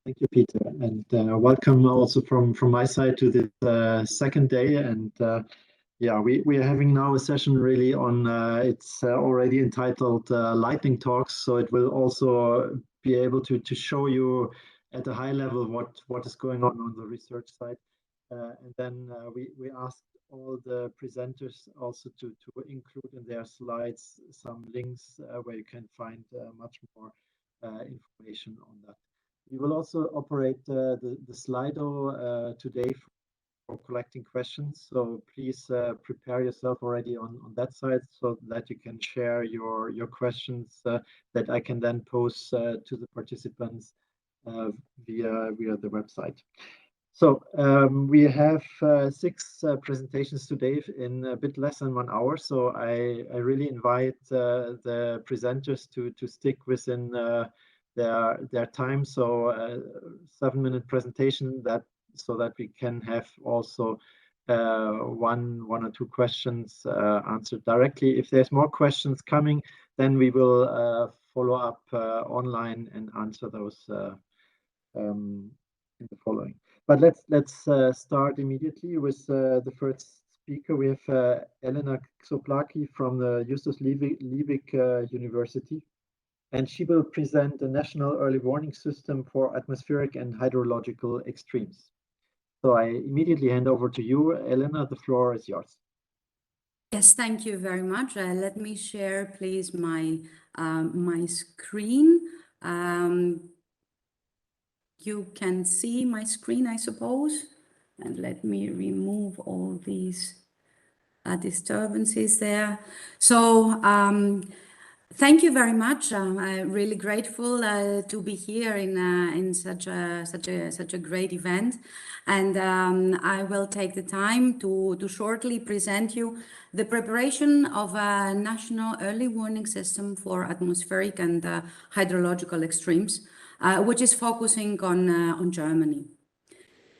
Thank you, Peter, and welcome also from my side to this second day. And yeah, we are having now a session really on, it's already entitled Lightning Talks, so it will also be able to show you at a high level what is going on the research side. And then we asked all the presenters also to include in their slides some links where you can find much more information on that. We will also operate the Slido today for collecting questions. So please prepare yourself already on that side so that you can share your questions that I can then post to the participants via the website. So we have 6 presentations today in a bit less than 1 hour. So I really invite the presenters to stick within their time. So 7-minute presentation so that we can have also one or two questions answered directly. If there's more questions coming, then we will follow up online and answer those in the following. But let's start immediately with the first speaker. We have Elena Xoplaki from the Justus-Liebig-University, and she will present the National Early Warning System for Atmospheric and Hydrological Extremes. So I immediately hand over to you, Elena. The floor is yours. Yes, thank you very much. Let me share, please, my my screen. You can see my screen, I suppose. And let me remove all these disturbances there. So thank you very much. I'm really grateful to be here in such a great event, and I will take the time to shortly present you the preparation of a national early warning system for atmospheric and hydrological extremes, which is focusing on Germany.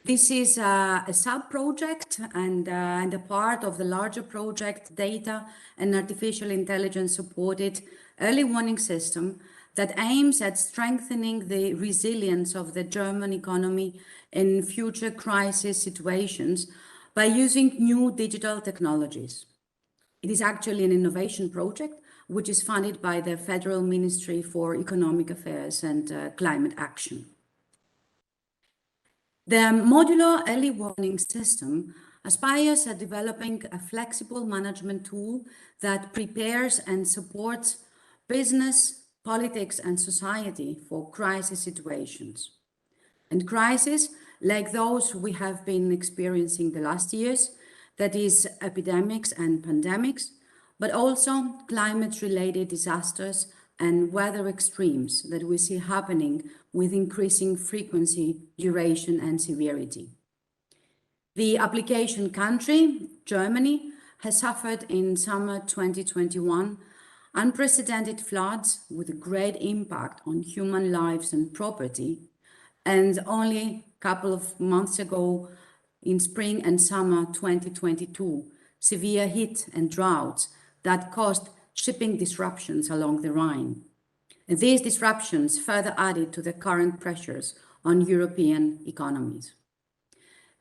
This is a sub-project and a part of the larger project Data and Artificial Intelligence Supported Early Warning System that aims at strengthening the resilience of the German economy in future crisis situations by using new digital technologies. It is actually an innovation project which is funded by the Federal Ministry for Economic Affairs and Climate Action. The modular early warning system aspires at developing a flexible management tool that prepares and supports business, politics, and society for crisis situations. And crises like those we have been experiencing the last years, that is epidemics and pandemics, but also climate-related disasters and weather extremes that we see happening with increasing frequency, duration, and severity. The application country, Germany, has suffered in summer 2021 unprecedented floods with a great impact on human lives and property, and only a couple of months ago, in spring and summer 2022, severe heat and droughts that caused shipping disruptions along the Rhine. And these disruptions further added to the current pressures on European economies.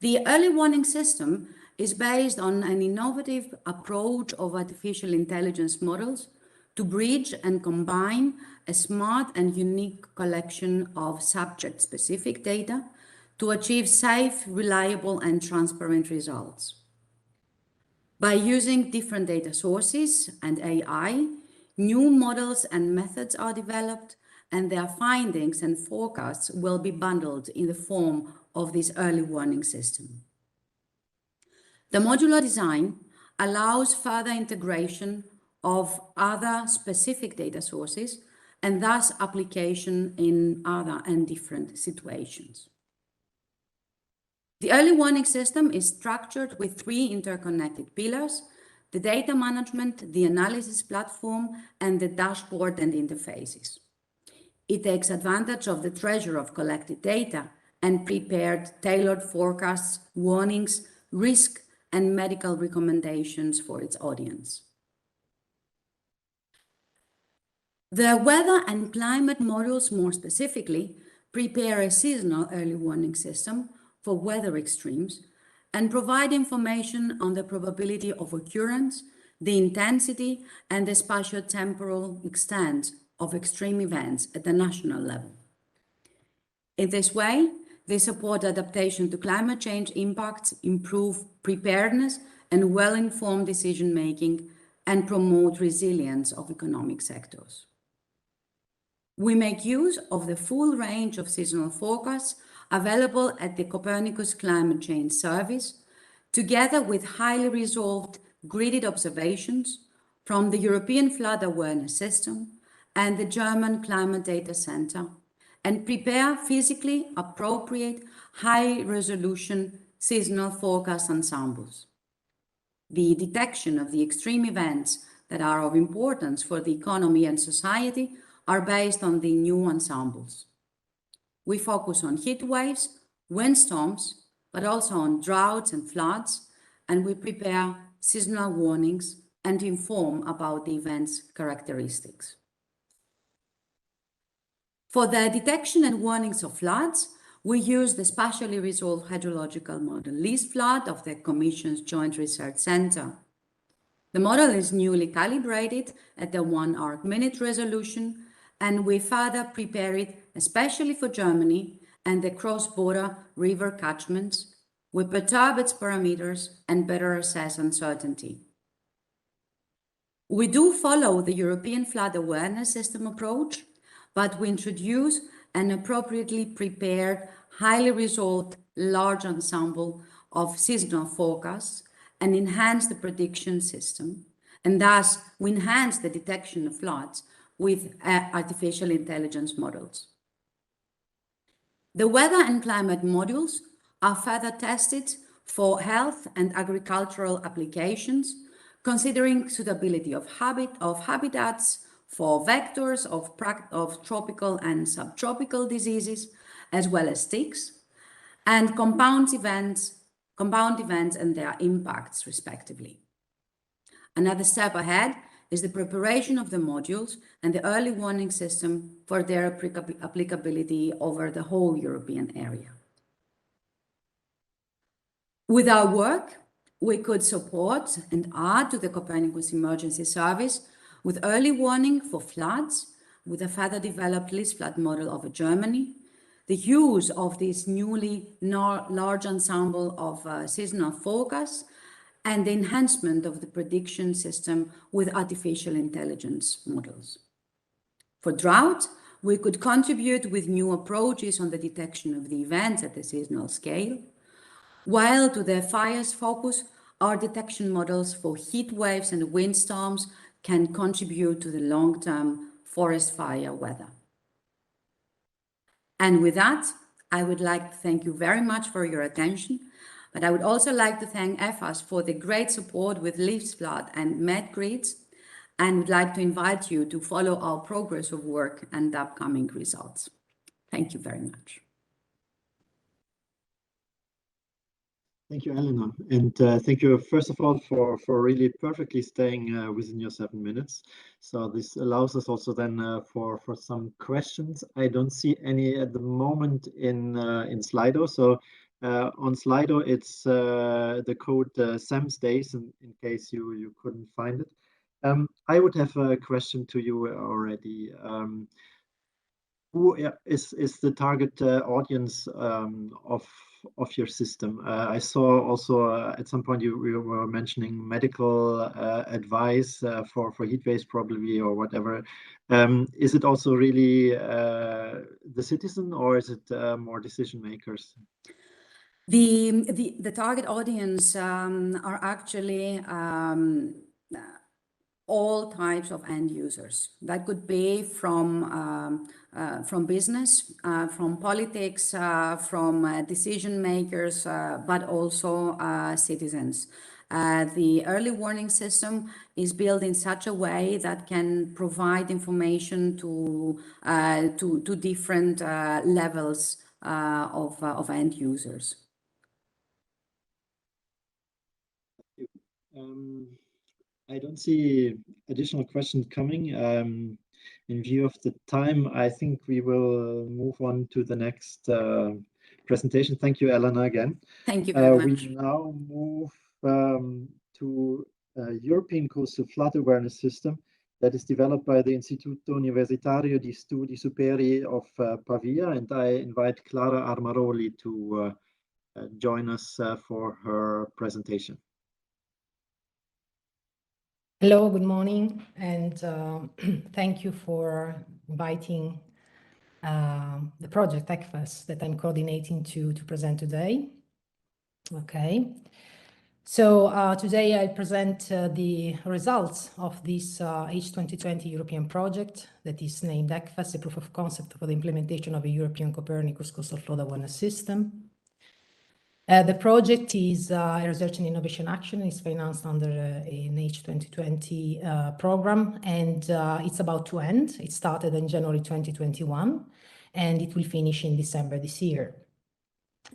The early warning system is based on an innovative approach of artificial intelligence models to bridge and combine a smart and unique collection of subject-specific data to achieve safe, reliable, and transparent results. By using different data sources and AI, new models and methods are developed, and their findings and forecasts will be bundled in the form of this early warning system. The modular design allows further integration of other specific data sources and thus application in other and different situations. The early warning system is structured with 3 interconnected pillars: the data management, the analysis platform, and the dashboard and interfaces. It takes advantage of the treasure of collected data and prepared tailored forecasts, warnings, risk, and medical recommendations for its audience. The weather and climate models, more specifically, prepare a seasonal early warning system for weather extremes, and provide information on the probability of occurrence, the intensity, and the spatio-temporal extent of extreme events at the national level. In this way, they support adaptation to climate change impacts, improve preparedness and well-informed decision-making, and promote resilience of economic sectors. We make use of the full range of seasonal forecasts available at the Copernicus Climate Change Service, together with highly resolved gridded observations from the European Flood Awareness System and the German Climate Data Center, and prepare physically appropriate high-resolution seasonal forecast ensembles. The detection of the extreme events that are of importance for the economy and society are based on the new ensembles. We focus on heat waves, windstorms, but also on droughts and floods, and we prepare seasonal warnings and inform about the event's characteristics. For the detection and warnings of floods, we use the spatially resolved hydrological model LISFLOOD of the Commission's Joint Research Center. The model is newly calibrated at the 1 arc-minute resolution, and we further prepare it especially for Germany and the cross-border river catchments. We perturb its parameters and better assess uncertainty. We do follow the European Flood Awareness System approach, but we introduce an appropriately prepared, highly resolved, large ensemble of seasonal forecasts and enhance the prediction system, and thus we enhance the detection of floods with artificial intelligence models. The weather and climate modules are further tested for health and agricultural applications, considering suitability of habitats for vectors of tropical and subtropical diseases, as well as ticks, and compound events and their impacts, respectively. Another step ahead is the preparation of the modules and the early warning system for their applicability over the whole European area. With our work, we could support and add to the Copernicus Emergency Service with early warning for floods, with a further developed LISFLOOD model over Germany, the use of this newly large ensemble of seasonal forecasts, and the enhancement of the prediction system with artificial intelligence models. For drought, we could contribute with new approaches on the detection of the events at the seasonal scale, while to the fires focus, our detection models for heat waves and windstorms can contribute to the long-term forest fire weather. And with that, I would like to thank you very much for your attention, but I would also like to thank EFAS for the great support with LISFLOOD and MedGrids, and would like to invite you to follow our progress of work and upcoming results. Thank you very much. Thank you, Elena. And thank you, first of all, for really perfectly staying within your 7 minutes. So this allows us also then for some questions. I don't see any at the moment in Slido. So on Slido, it's the code CEMS days in case you couldn't find it. I would have a question to you already. Who is the target audience of your system? I saw also at some point you were mentioning medical advice for heat waves probably, or whatever. Is it also really the citizen, or is it more decision makers? The target audience are actually all types of end users. That could be from business, from politics, from decision makers, but also citizens. The early warning system is built in such a way that can provide information to different levels of end users. I don't see additional questions coming. in view of the time, I think we will move on to the next presentation. Thank you, Elena, again. Thank you very much. We now move to a European coastal flood awareness system that is developed by the Istituto Universitario di Studi Superiori of Pavia, and I invite Clara Armaroli to join us for her presentation. Hello, good morning, and thank you for inviting the project ECFAS that I'm coordinating to present today. Okay, so today I present the results of this H2020 European project that is named ECFAS, a proof of concept for the implementation of a European Copernicus coastal flood awareness system. The project is a research and innovation action. It's financed under an H2020 program, and it's about to end. It started in January 2021, and it will finish in December this year.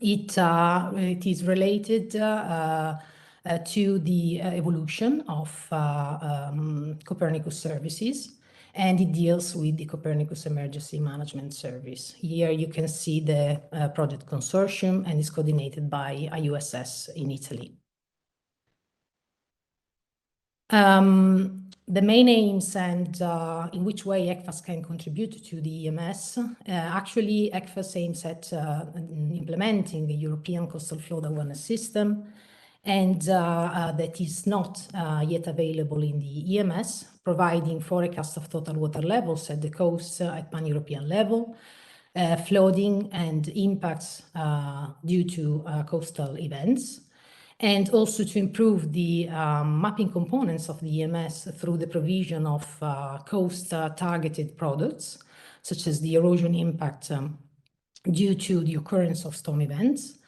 It is related to the evolution of Copernicus services, and it deals with the Copernicus Emergency Management Service. Here you can see the project consortium, and is coordinated by IUSS in Italy. The main aims and in which way ECFAS can contribute to the EMS. Actually, ECFAS aims at implementing a European coastal flood awareness system, and that is not yet available in the EMS, providing forecast of total water levels at the coast at pan-European level, flooding and impacts due to coastal events, and also to improve the mapping components of the EMS through the provision of coast targeted products, such as the erosion impact due to the occurrence of storm events,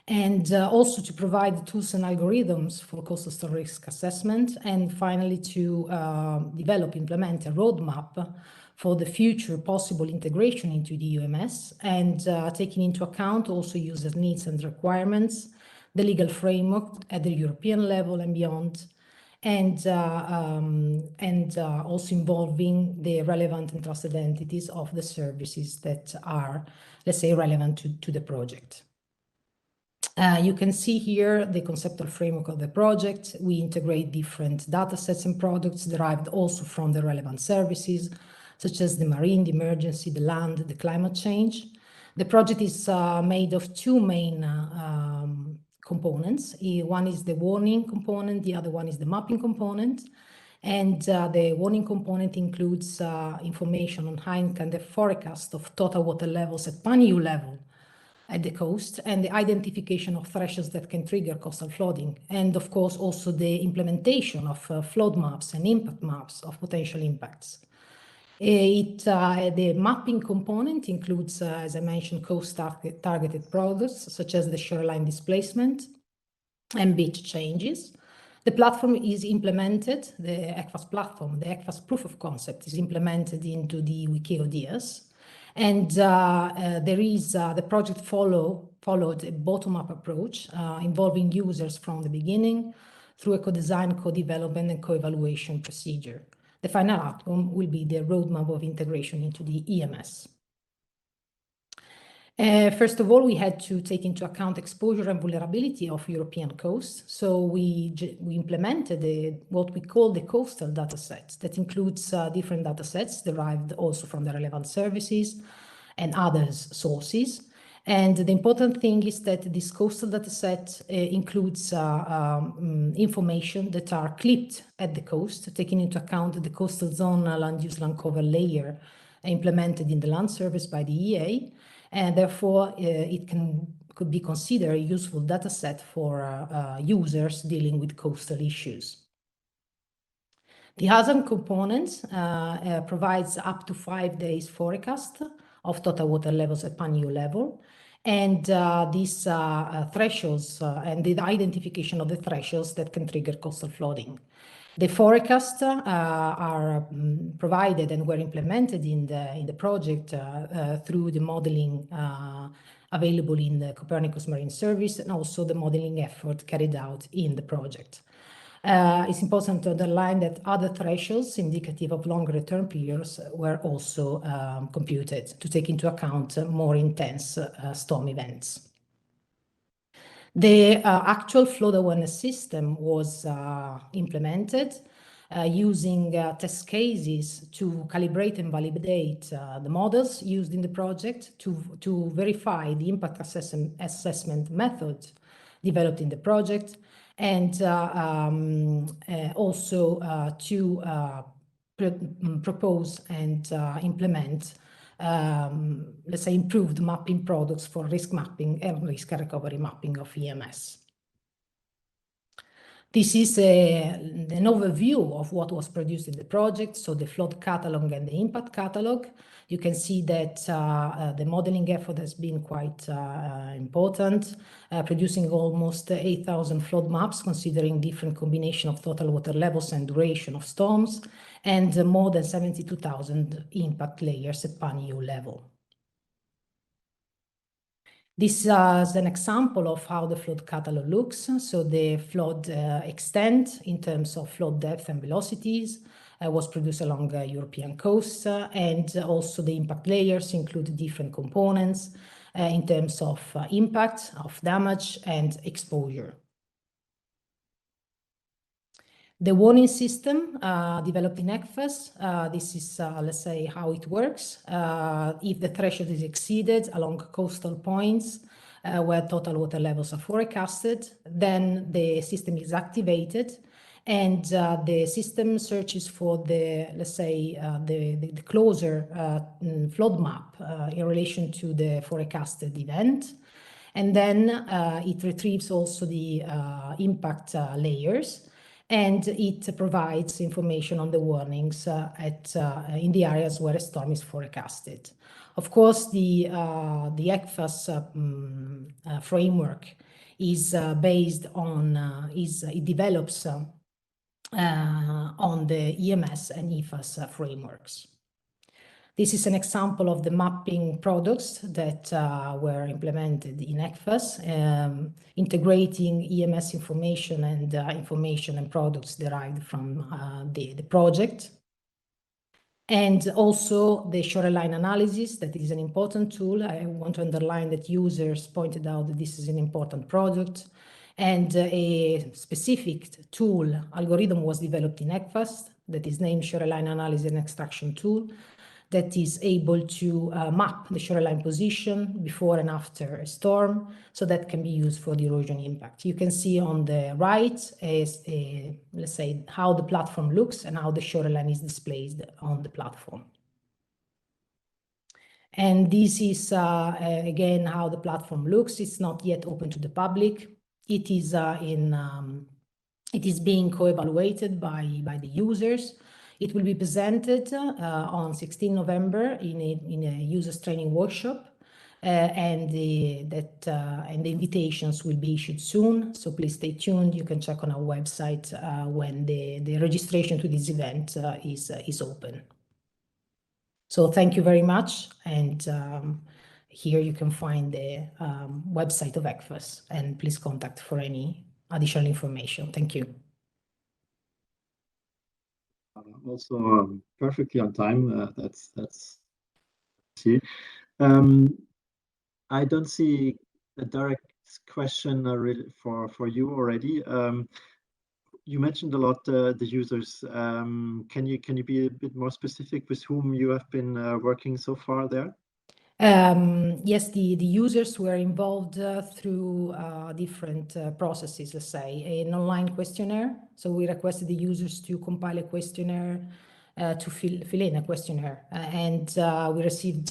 and also to provide tools and algorithms for coastal risk assessment, and finally to implement a roadmap for the future possible integration into the EMS, and taking into account also user needs and requirements, the legal framework at the European level and beyond, and also involving the relevant and trusted entities of the services that are, let's say, relevant to the project. You can see here the conceptual framework of the project. We integrate different data sets and products derived also from the relevant services, such as the marine, the emergency, the land, the climate change. The project is made of two main components. One is the warning component, the other one is the mapping component. And the warning component includes information on high and the forecast of total water levels at pan-EU level at the coast, and the identification of thresholds that can trigger coastal flooding, and of course also the implementation of flood maps and impact maps of potential impacts. The mapping component includes, as I mentioned, coast targeted products such as the shoreline displacement and beach changes. The platform is implemented, the ECFAS platform, the ECFAS proof of concept is implemented into the WikiODS. And the project followed a bottom-up approach involving users from the beginning through a co-design, co-development, and co-evaluation procedure. The final outcome will be the roadmap of integration into the EMS. First of all, we had to take into account exposure and vulnerability of European coasts. So we implemented what we call the coastal data sets. That includes different data sets derived also from the relevant services and other sources. And the important thing is that this coastal data set includes information that are clipped at the coast, taking into account the coastal zone land use land cover layer implemented in the land service by the EA. And therefore, it could be considered a useful data set for users dealing with coastal issues. The hazard component provides up to 5 days forecast of total water levels at pan-EU level, and these thresholds and the identification of the thresholds that can trigger coastal flooding. The forecasts are provided and were implemented in the project through the modeling available in the Copernicus Marine Service, and also the modeling effort carried out in the project. It's important to underline that other thresholds indicative of long return periods were also computed to take into account more intense storm events. The actual flood awareness system was implemented using test cases to calibrate and validate the models used in the project to verify the impact assessment method developed in the project, and also to propose and implement, let's say, improved mapping products for risk mapping and risk recovery mapping of EMS. This is an overview of what was produced in the project, so the flood catalog and the impact catalog. You can see that the modeling effort has been quite important, producing almost 8,000 flood maps, considering different combination of total water levels and duration of storms, and more than 72,000 impact layers at pan-EU level. This is an example of how the flood catalog looks. So the flood extent in terms of flood depth and velocities was produced along European coasts, and also the impact layers include different components in terms of impact, of damage, and exposure. The warning system developed in ECFAS, this is, let's say, how it works. If the threshold is exceeded along coastal points where total water levels are forecasted, then the system is activated, and the system searches for the, let's say, the closer flood map in relation to the forecasted event. And then it retrieves also the impact layers, and it provides information on the warnings in the areas where a storm is forecasted. Of course, the ECFAS framework is based on, it develops on the EMS and EFAS frameworks. This is an example of the mapping products that were implemented in ECFAS, integrating EMS information and products derived from the project. And also the Shoreline analysis, that is an important tool. I want to underline that users pointed out that this is an important product. And a specific tool, algorithm, was developed in ECFAS that is named Shoreline Analysis and Extraction Tool, that is able to map the shoreline position before and after a storm, so that can be used for the erosion impact. You can see on the right is, let's say, how the platform looks and how the shoreline is displayed on the platform. And this is, again, how the platform looks. It's not yet open to the public. It is it is being co-evaluated by the users. It will be presented on 16 November in a users training workshop, and the invitations will be issued soon. So please stay tuned. You can check on our website when the registration to this event is open. So thank you very much, and here you can find the website of ECFAS, and please contact for any additional information. Thank you. Also perfectly on time. That's see. I don't see a direct question really for you already. You mentioned a lot the users. Can you be a bit more specific with whom you have been working so far there? Yes, the users were involved through different processes, let's say, an online questionnaire. So we requested the users to compile a questionnaire, to fill in a questionnaire. And we received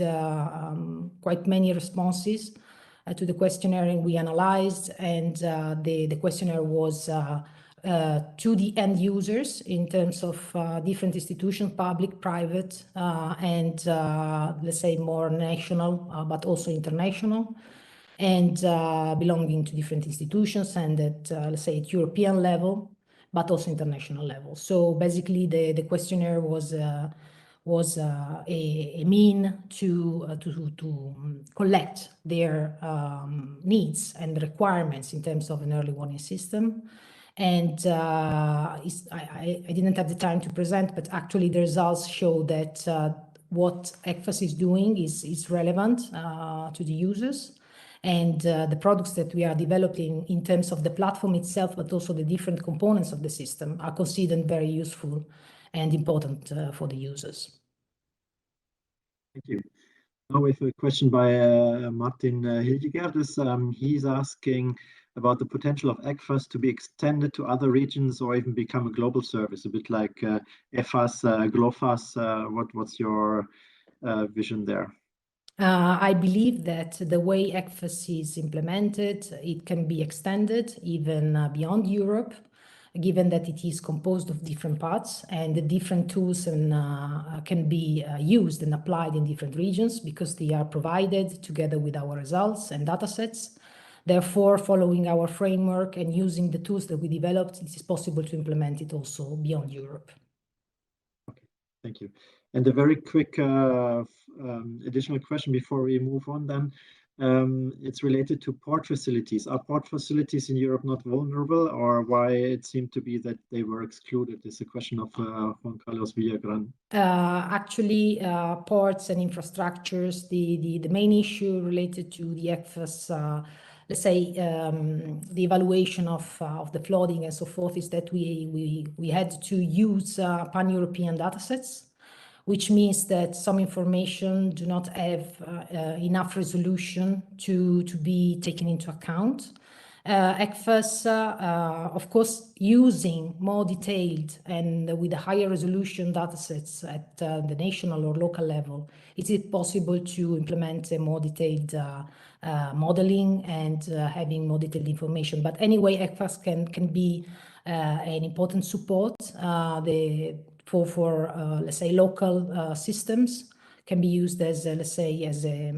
quite many responses to the questionnaire, and we analyzed, and the questionnaire was to the end users in terms of different institutions, public, private, and let's say more national, but also international, and belonging to different institutions, and at, let's say, at European level, but also international level. So basically the questionnaire was a mean to collect their needs and requirements in terms of an early warning system. And I didn't have the time to present, but actually the results show that what ECFAS is doing is relevant to the users. And the products that we are developing in terms of the platform itself, but also the different components of the system, are considered very useful and important for the users. Thank you. Now we have a question by Martin Hildegardis. He's asking about the potential of ECFAS to be extended to other regions or even become a global service, a bit like EFAS, GLOFAS. What's your vision there? I believe that the way ECFAS is implemented, it can be extended even beyond Europe, given that it is composed of different parts and the different tools can be used and applied in different regions because they are provided together with our results and data sets. Therefore, following our framework and using the tools that we developed, it is possible to implement it also beyond Europe. Okay, thank you. And a very quick additional question before we move on then. It's related to port facilities. Are port facilities in Europe not vulnerable, or why it seemed to be that they were excluded? It's a question of Juan Carlos Villagran. Actually, ports and infrastructures, the main issue related to the ECFAS, let's say, the evaluation of the flooding and so forth is that we had to use pan-European datasets, which means that some information do not have enough resolution to be taken into account. ECFAS, of course, using more detailed and with a higher resolution datasets at the national or local level, it is possible to implement a more detailed modeling and having more detailed information. But anyway, ECFAS can be an important support for let's say local systems, can be used as let's say as a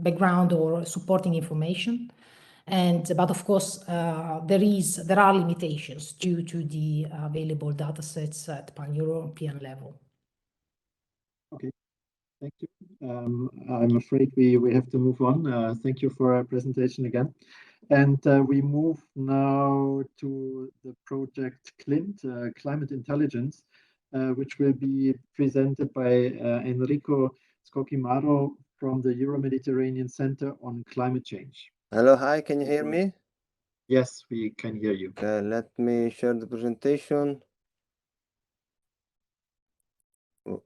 background or supporting information. But of course, there are limitations due to the available data sets at pan-European level. Okay, thank you. I'm afraid we have to move on. Thank you for our presentation again. And we move now to the project CLINT, Climate Intelligence, which will be presented by Enrico Scoccimarro from the Euro-Mediterranean Center on Climate Change. Hello, hi, can you hear me? Yes, we can hear you. Let me share the presentation. Okay.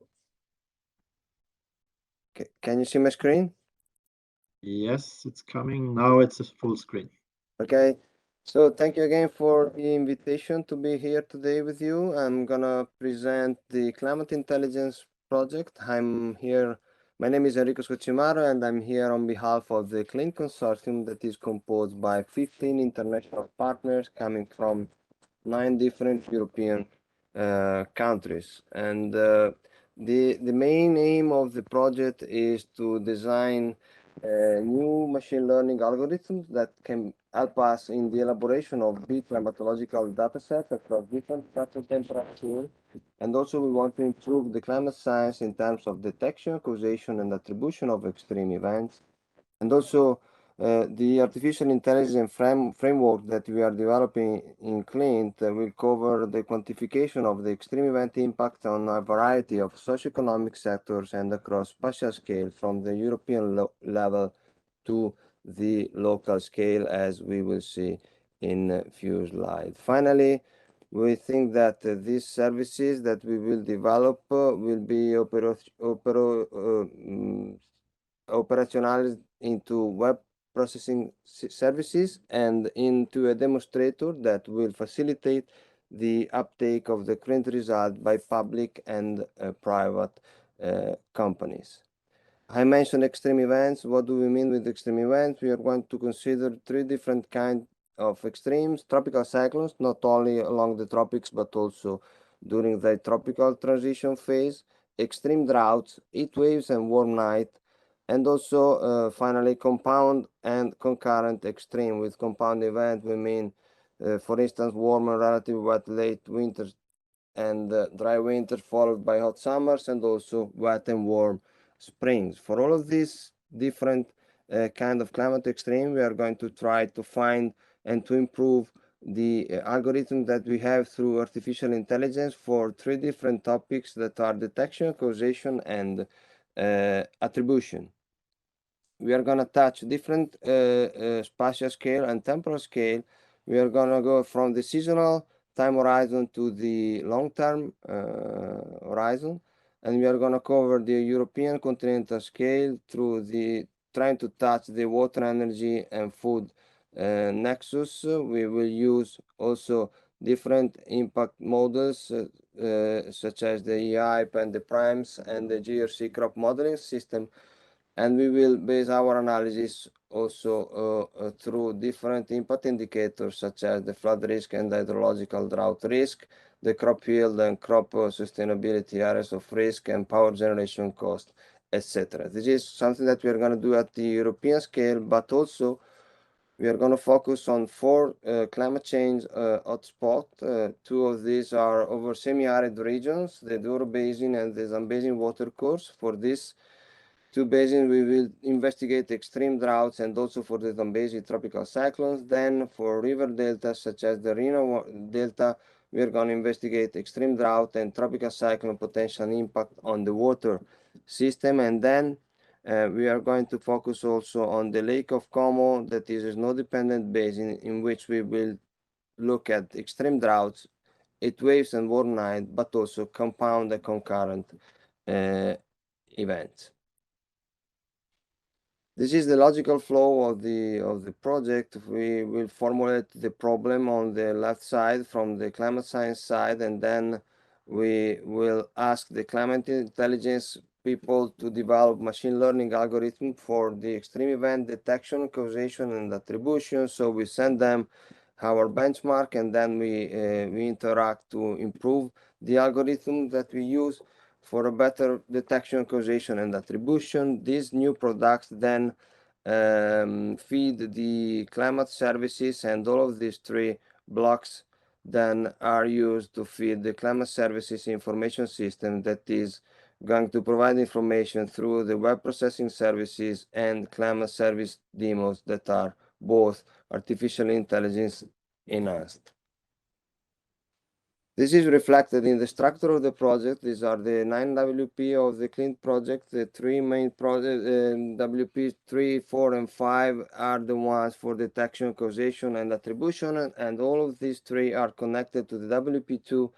Can you see my screen? Yes, it's coming. Now it's a full screen. Okay, so thank you again for the invitation to be here today with you. I'm gonna present the Climate Intelligence project. I'm here, my name is Enrico Scoccimarro, and I'm here on behalf of the CLINT Consortium that is composed by 15 international partners coming from 9 different European countries. And the main aim of the project is to design new machine learning algorithms that can help us in the elaboration of big climatological data sets across different temperatures. And also we want to improve the climate science in terms of detection, causation, and attribution of extreme events. And also the artificial intelligence framework that we are developing in CLINT will cover the quantification of the extreme event impact on a variety of socioeconomic sectors and across spatial scale from the European level to the local scale, as we will see in a few slides. Finally, we think that these services that we will develop will be operationalized into web processing services and into a demonstrator that will facilitate the uptake of the CLINT result by public and private companies. I mentioned extreme events. What do we mean with extreme events? We are going to consider 3 different kinds of extremes: tropical cyclones, not only along the tropics, but also during the tropical transition phase, extreme droughts, heat waves, and warm night, and also finally compound and concurrent extreme. With compound event, we mean, for instance, warm and relatively wet late winters and dry winters followed by hot summers, and also wet and warm springs. For all of these different kind of climate extreme, we are going to try to find and to improve the algorithm that we have through artificial intelligence for 3 different topics that are detection, causation, and attribution. We are going to touch different spatial scale and temporal scale. We are going to go from the seasonal time horizon to the long-term horizon, and we are going to cover the European continental scale through the trying to touch the water, energy, and food nexus. We will use also different impact models such as the EIP and the primes and the GRC crop modeling system, and we will base our analysis also through different impact indicators such as the flood risk and hydrological drought risk, the crop yield and crop sustainability areas of risk, and power generation cost, etc. This is something that we are going to do at the European scale, but also we are going to focus on 4 climate change hotspots. 2 of these are over semi-arid regions, the Douro Basin and the Zambezi water course. For this 2 basins, we will investigate extreme droughts and also for the Zambezi tropical cyclones. Then for river deltas such as the Reno Delta, we are going to investigate extreme drought and tropical cyclone potential impact on the water system. And then we are going to focus also on the Lake of Como, that is a snow-dependent basin in which we will look at extreme droughts, heat waves and warm night, but also compound and concurrent events. This is the logical flow of the project. We will formulate the problem on the left side from the climate science side, and then we will ask the climate intelligence people to develop machine learning algorithm for the extreme event detection, causation, and attribution. So we send them our benchmark, and then we interact to improve the algorithm that we use for a better detection, causation, and attribution. These new products then feed the climate services, and all of these 3 blocks then are used to feed the climate services information system that is going to provide information through the web processing services and climate service demos that are both artificial intelligence enhanced. This is reflected in the structure of the project. These are the 9 WP of the CLINT project. The 3 main projects, WP 3, 4, and 5 are the ones for detection, causation, and attribution, and all of these 3 are connected to the WP2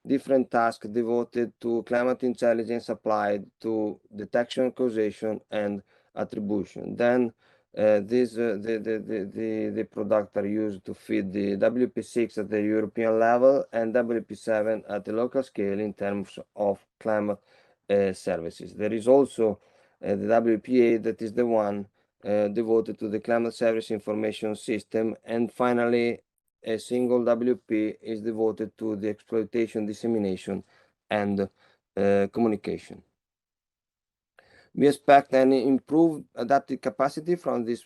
different tasks devoted to climate intelligence applied to detection, causation, and attribution. Then the products are used to feed the WP6 at the European level and WP7 at the local scale in terms of climate services. There is also the WP8 that is the one devoted to the climate service information system, and finally a single WP is devoted to the exploitation, dissemination, and communication. We expect an improved adaptive capacity from this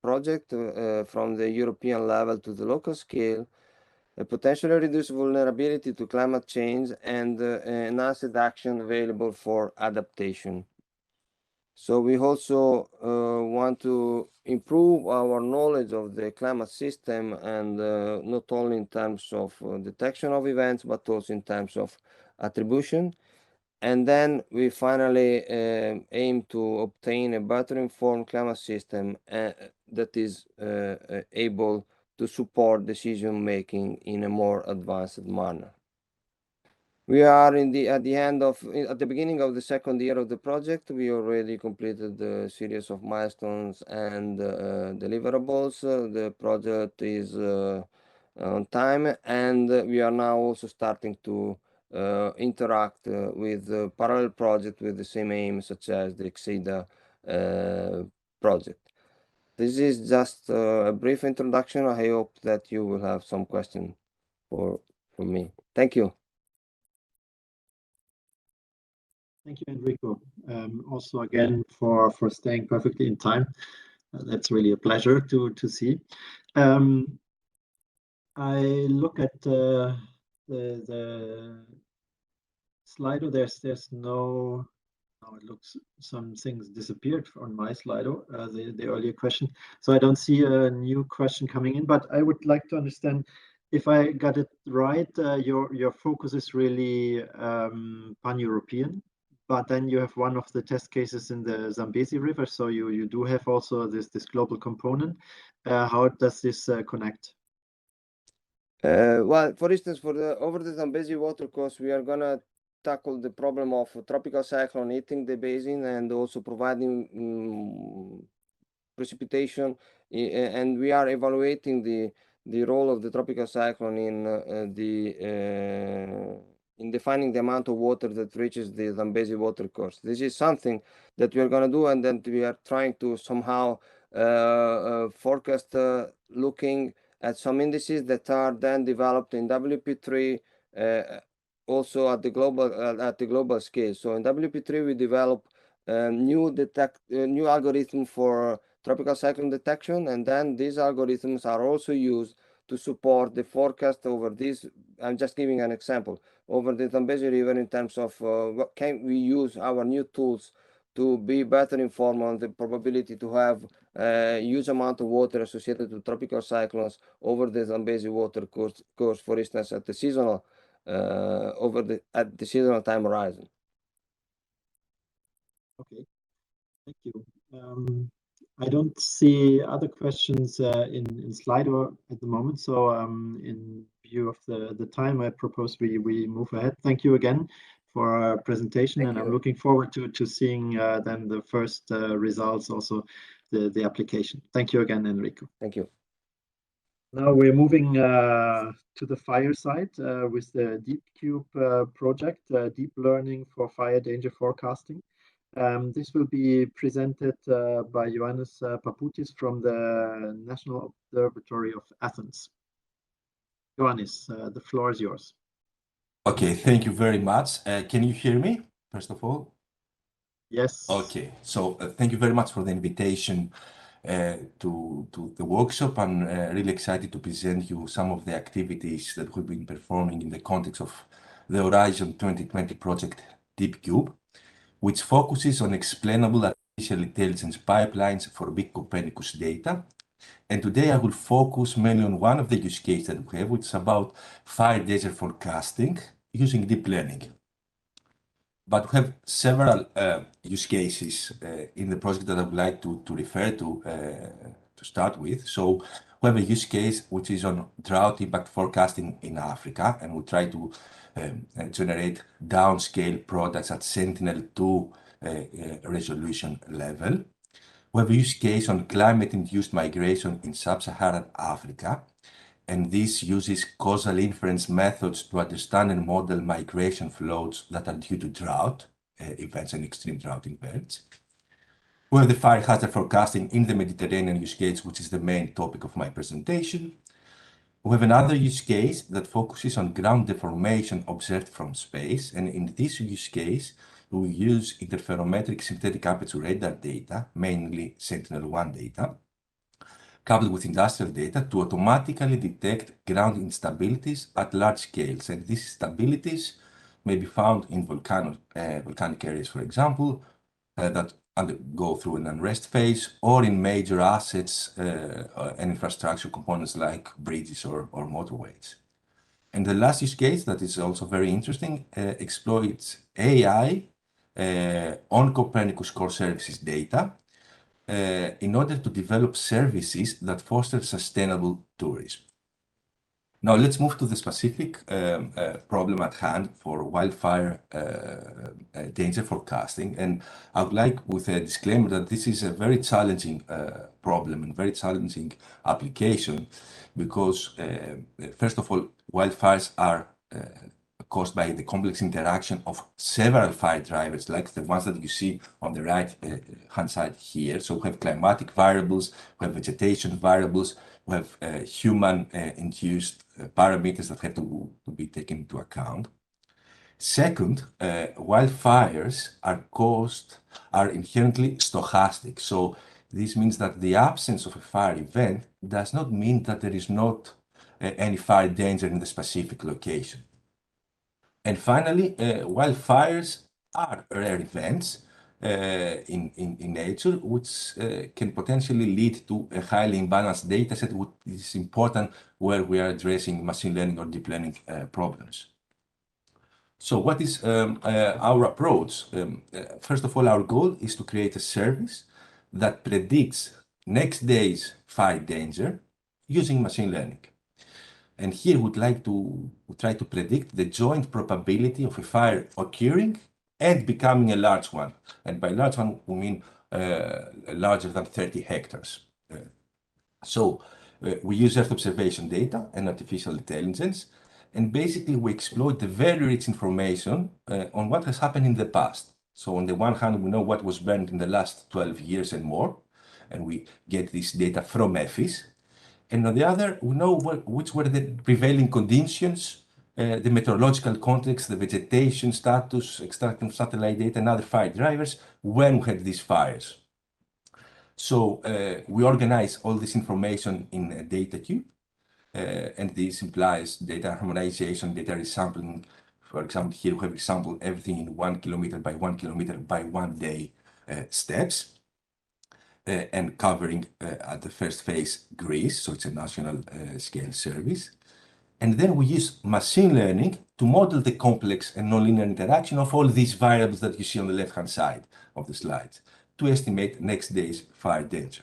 project from the European level to the local scale, a potentially reduced vulnerability to climate change, and enhanced action available for adaptation. So we also want to improve our knowledge of the climate system, and not only in terms of detection of events, but also in terms of attribution. And then we finally aim to obtain a better informed climate system that is able to support decision making in a more advanced manner. We are at the beginning of the 2nd year of the project. We already completed a series of milestones and deliverables. The project is on time, and we are now also starting to interact with parallel projects with the same aim, such as the XIDA project. This is just a brief introduction. I hope that you will have some questions for me. Thank you. Thank you, Enrico. Also, again, for staying perfectly in time. That's really a pleasure to see. I look at the Slido. There's no Now it looks some things disappeared on my Slido, the earlier question. So I don't see a new question coming in, but I would like to understand if I got it right, your focus is really pan-European, but then you have one of the test cases in the Zambezi River, so you do have also this global component. How does this connect? Well, for instance, over the Zambezi watercourse, we are gonna tackle the problem of tropical cyclone hitting the basin and also providing precipitation, and we are evaluating the role of the tropical cyclone in defining the amount of water that reaches the Zambezi watercourse. This is something that we are going to do, and then we are trying to somehow forecast, looking at some indices that are then developed in WP3, also at the global scale. So in WP3 we develop new algorithm for tropical cyclone detection, and then these algorithms are also used to support the forecast over this. I'm just giving an example over the Zambezi River in terms of what can we use our new tools to be better informed on the probability to have a huge amount of water associated with tropical cyclones over the Zambezi water course, for instance, at the seasonal at the seasonal time horizon. Okay, thank you. I don't see other questions in Slido at the moment, so in view of the time, I propose we move ahead. Thank you again for our presentation, and I'm looking forward to seeing then the first results, also the application. Thank you again, Enrico. Thank you. Now we're moving to the fire side with the DeepCube project, deep learning for fire danger forecasting. This will be presented by Johannes Paputis from the National Observatory of Athens. Johannes, the floor is yours. Okay, thank you very much. Can you hear me, first of all? Yes. Okay, so thank you very much for the invitation to the workshop. I'm really excited to present you some of the activities that we've been performing in the context of the Horizon 2020 project DeepCube, which focuses on explainable artificial intelligence pipelines for big Copernicus data. And today I will focus mainly on one of the use cases that we have, which is about fire danger forecasting using deep learning. But we have several use cases in the project that I would like to refer to start with. So we have a use case which is on drought impact forecasting in Africa, and we try to generate downscale products at Sentinel-2 resolution level. We have a use case on climate-induced migration in sub-Saharan Africa, and this uses causal inference methods to understand and model migration flows that are due to drought events and extreme drought events. We have the fire hazard forecasting in the Mediterranean use case, which is the main topic of my presentation. We have another use case that focuses on ground deformation observed from space, and in this use case, we use interferometric synthetic aperture radar data, mainly Sentinel-1 data, coupled with industrial data to automatically detect ground instabilities at large scales. And these instabilities may be found in volcanic areas, for example, that go through an unrest phase, or in major assets and infrastructure components like bridges or motorways. And the last use case that is also very interesting exploits AI on Copernicus core services data in order to develop services that foster sustainable tourism. Now let's move to the specific problem at hand for wildfire danger forecasting. And I would like, with a disclaimer, that this is a very challenging problem and very challenging application because, first of all, wildfires are caused by the complex interaction of several fire drivers, like the ones that you see on the right hand side here. So we have climatic variables, we have vegetation variables, we have human-induced parameters that have to be taken into account. Second, wildfires are inherently stochastic. So this means that the absence of a fire event does not mean that there is not any fire danger in the specific location. And finally, wildfires are rare events, in nature, which can potentially lead to a highly imbalanced data set, which is important where we are addressing machine learning or deep learning problems. So what is our approach? First of all, our goal is to create a service that predicts next day's fire danger using machine learning. And here we'd like to try to predict the joint probability of a fire occurring and becoming a large one. And by large one, we mean larger than 30 hectares. We use Earth observation data and artificial intelligence, and basically we exploit the very rich information on what has happened in the past. So on the one hand, we know what was burned in the last 12 years and more, and we get this data from EFIS. And on the other, we know which were the prevailing conditions, the meteorological context, the vegetation status, extracting satellite data, and other fire drivers when we had these fires. So we organize all this information in a data cube, and this implies data harmonization, data resampling. For example, here we have resampled everything in 1 kilometer by 1 kilometer by 1 day steps. And covering at the first phase Greece, so it's a national scale service. And then we use machine learning to model the complex and nonlinear interaction of all these variables that you see on the left-hand side of the slides to estimate next day's fire danger.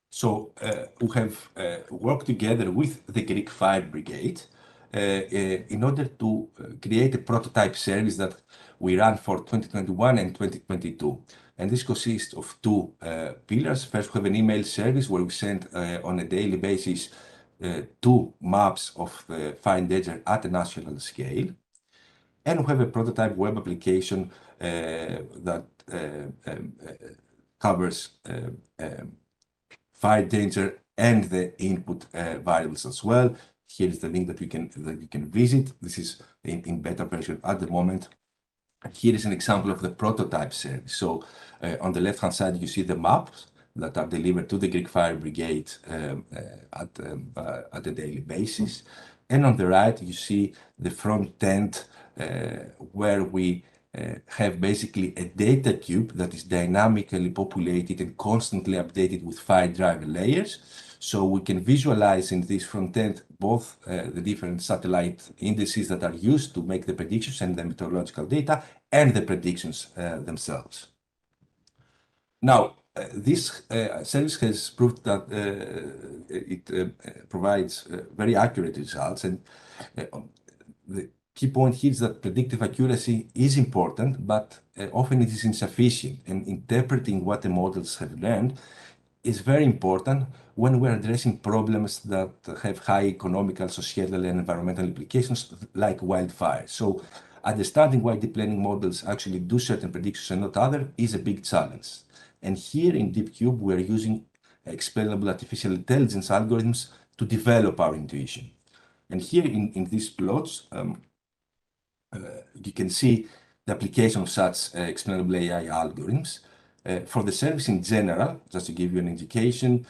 So we have worked together with the Greek Fire Brigade in order to create a prototype service that we ran for 2021 and 2022. And this consists of two pillars. First, we have an email service where we send on a daily basis 2 maps of the fire danger at a national scale. And we have a prototype web application that covers fire danger and the input variables as well. Here is the link that you can visit. This is in beta version at the moment. Here is an example of the prototype service. So on the left-hand side, you see the maps that are delivered to the Greek Fire Brigade at a daily basis. And on the right, you see the front end where we have basically a data cube that is dynamically populated and constantly updated with fire driver layers. So we can visualize in this front end both the different satellite indices that are used to make the predictions and the meteorological data and the predictions themselves. Now, this service has proved that it provides very accurate results. And the key point here is that predictive accuracy is important, but often it is insufficient. And interpreting what the models have learned is very important when we're addressing problems that have high economical, societal, and environmental implications, like wildfires. So understanding why deep learning models actually do certain predictions and not other is a big challenge. And here in DeepCube, we're using explainable artificial intelligence algorithms to develop our intuition. And here in these plots, you can see the application of such explainable AI algorithms. For the service in general, just to give you an indication,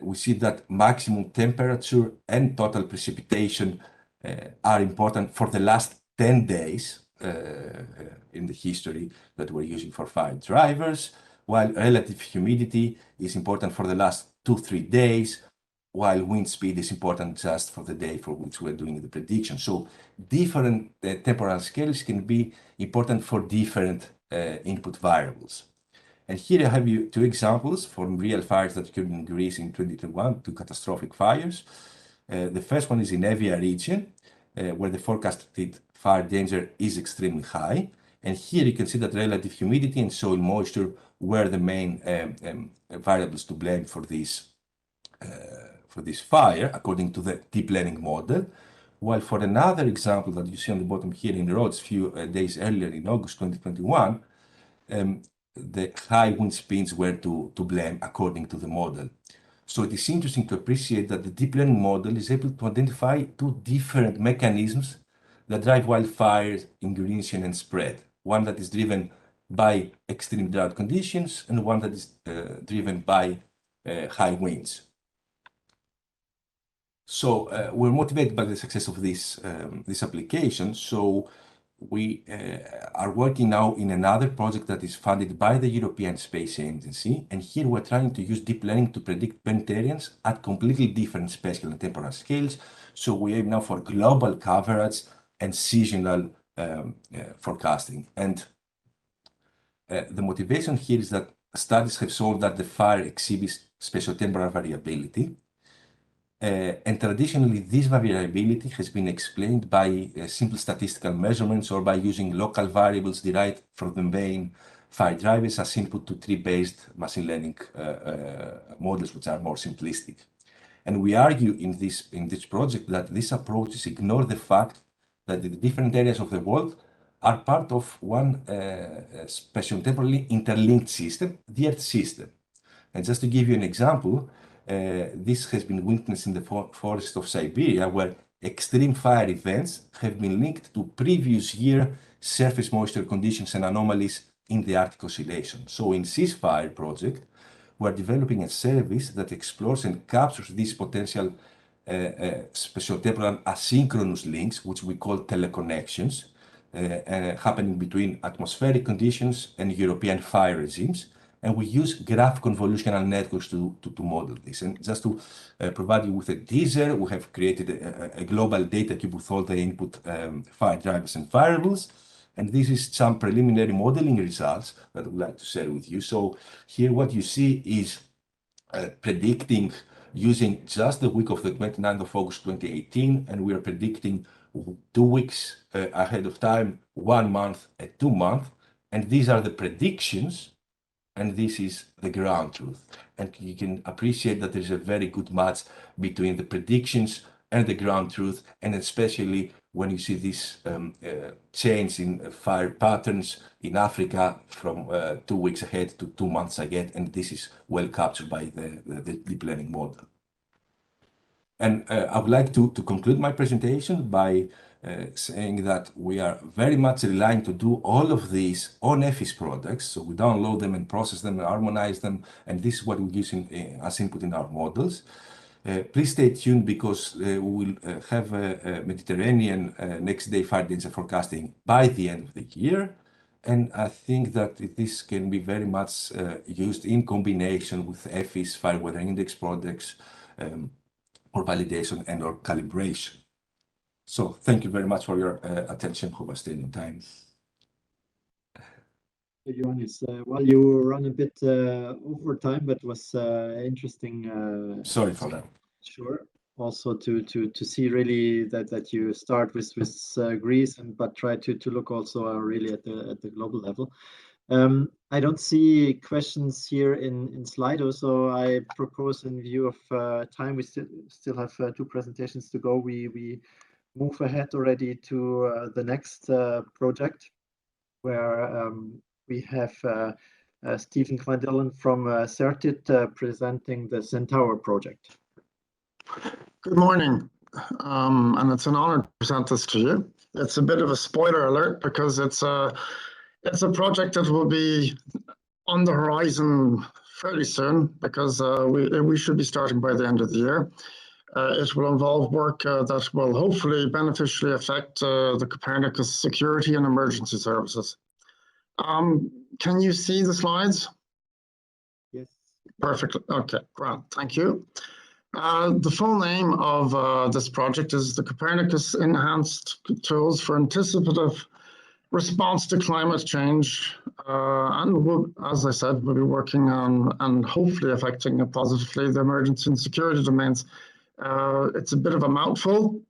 we see that maximum temperature and total precipitation are important for the last 10 days in the history that we're using for fire drivers, while relative humidity is important for the last 2-3 days, while wind speed is important just for the day for which we're doing the prediction. So different temporal scales can be important for different input variables. And here I have you 2 examples from real fires that occurred in Greece in 2021, 2 catastrophic fires. The first one is in Evia region, where the forecasted fire danger is extremely high. And here you can see that relative humidity and soil moisture were the main variables to blame for this fire, according to the deep learning model. While for another example that you see on the bottom here in Rhodes, few days earlier in August 2021, the high wind speeds were to blame according to the model. So it is interesting to appreciate that the deep learning model is able to identify 2 different mechanisms that drive wildfires in region and spread. One that is driven by extreme drought conditions and one that is driven by high winds. So we're motivated by the success of this application. So we are working now in another project that is funded by the European Space Agency. And here we're trying to use deep learning to predict planetarians at completely different spatial and temporal scales. So we aim now for global coverage and seasonal forecasting. And the motivation here is that studies have shown that the fire exhibits spatiotemporal variability. And traditionally, this variability has been explained by simple statistical measurements or by using local variables derived from the main fire drivers as input to tree-based machine learning models, which are more simplistic. And we argue in this project that these approaches ignore the fact that the different areas of the world are part of one spatiotemporally interlinked system, the Earth system. And just to give you an example, this has been witnessed in the forest of Siberia, where extreme fire events have been linked to previous year surface moisture conditions and anomalies in the Arctic Oscillation. So in Ceasefire project, we're developing a service that explores and captures these potential spatiotemporal asynchronous links, which we call teleconnections, happening between atmospheric conditions and European fire regimes. And we use graph convolutional networks to model this. And just to provide you with a teaser, we have created a global data cube with all the input fire drivers and variables. And this is some preliminary modeling results that I would like to share with you. So here what you see is predicting using just the week of the 29th of August 2018, and we are predicting 2 weeks ahead of time, 1 month and 2 months. And these are the predictions, and this is the ground truth. And you can appreciate that there's a very good match between the predictions and the ground truth, and especially when you see this change in fire patterns in Africa from 2 weeks ahead to 2 months ahead, and this is well captured by the deep learning model. And I would like to conclude my presentation by saying that we are very much relying to do all of these on EFIS products. So we download them and process them and harmonize them, and this is what we use as input in our models. Please stay tuned because we will have a Mediterranean next day fire danger forecasting by the end of the year. And I think that this can be very much used in combination with EFIS fire weather index products for validation and or calibration. So thank you very much for your attention. Hope I stayed on time. Johannes, well, you run a bit over time, but was interesting. Sorry for that. Sure. Also to see really that you start with Greece, but try to look also really at the global level. I don't see questions here in Slido, so I propose, in view of time, we still have 2 presentations to go. We move ahead already to the next project, where we have Stephen Quindillan from CERTIT presenting the Centaur project. Good morning, and it's an honor to present this to you. It's a bit of a spoiler alert because it's a project that will be on the horizon fairly soon, because we should be starting by the end of the year. It will involve work that will hopefully beneficially affect the Copernicus security and emergency services. Can you see the slides? Yes. Perfect. Okay, great. Thank you. The full name of this project is the Copernicus Enhanced Tools for Anticipative Response to Climate Change. And we'll, as I said, we'll be working on and hopefully affecting positively the emergency and security domains. It's a bit of a mouthful.